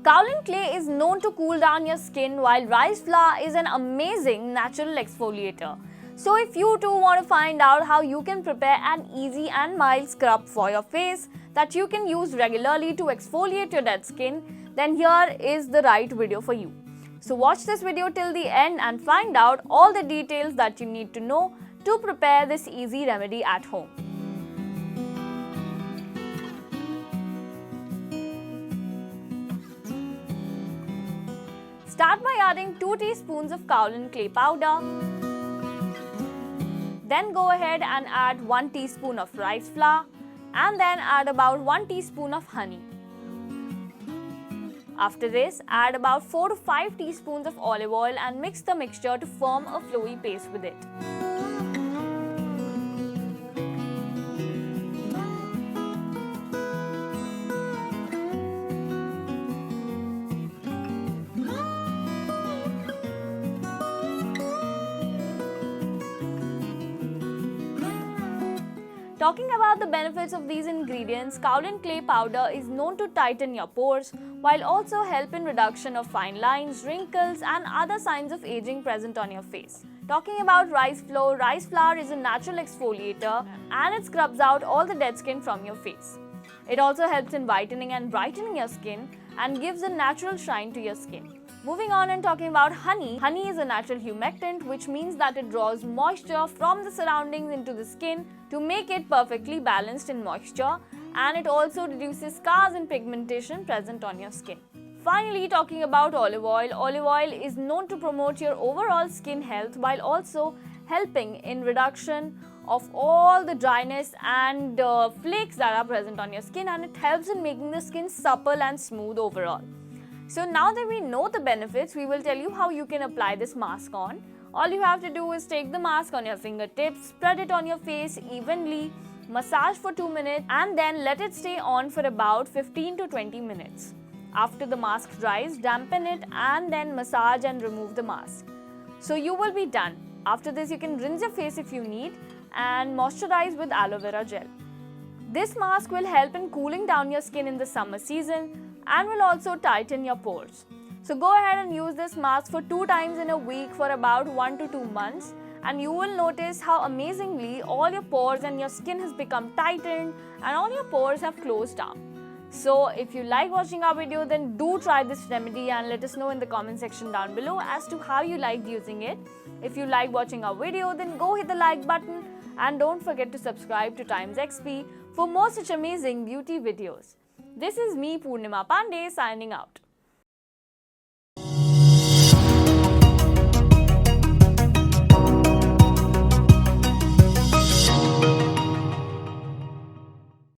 Kaolin clay is known to cool down your skin, while rice flour is an amazing natural exfoliator. So if you too want to find out how you can prepare an easy and mild scrub for your face that you can use regularly to exfoliate your dead skin, then here is the right video for you. So watch this video till the end and find out all the details that you need to know to prepare this easy remedy at home. Start by adding 2 teaspoons of Kaolin clay powder. Then go ahead and add 1 teaspoon of rice flour and then add about 1 teaspoon of honey. After this, add about 4 to 5 teaspoons of olive oil and mix the mixture to form a flowy paste with it. Talking about the benefits of these ingredients, Kaolin clay powder is known to tighten your pores while also help in reduction of fine lines, wrinkles and other signs of aging present on your face. Talking about rice flour is a natural exfoliator and it scrubs out all the dead skin from your face. It also helps in whitening and brightening your skin and gives a natural shine to your skin. Moving on and talking about honey. Honey is a natural humectant, which means that it draws moisture from the surroundings into the skin to make it perfectly balanced in moisture, and it also reduces scars and pigmentation present on your skin. Finally, talking about olive oil is known to promote your overall skin health while also helping in reduction of all the dryness and flakes that are present on your skin, and it helps in making the skin supple and smooth overall. So now that we know the benefits, we will tell you how you can apply this mask on. All you have to do is take the mask on your fingertips, spread it on your face evenly, massage for 2 minutes and then let it stay on for about 15 to 20 minutes. After the mask dries, dampen it and then massage and remove the mask. So you will be done. After this, you can rinse your face if you need and moisturize with aloe vera gel. This mask will help in cooling down your skin in the summer season and will also tighten your pores. So go ahead and use this mask for 2 times in a week for about 1 to 2 months, and you will notice how amazingly all your pores and your skin has become tightened and all your pores have closed down. So if you like watching our video, then do try this remedy and let us know in the comment section down below as to how you liked using it. If you like watching our video, then go hit the like button and don't forget to subscribe to TimesXP for more such amazing beauty videos. This is me, Purnima Pandey, signing out.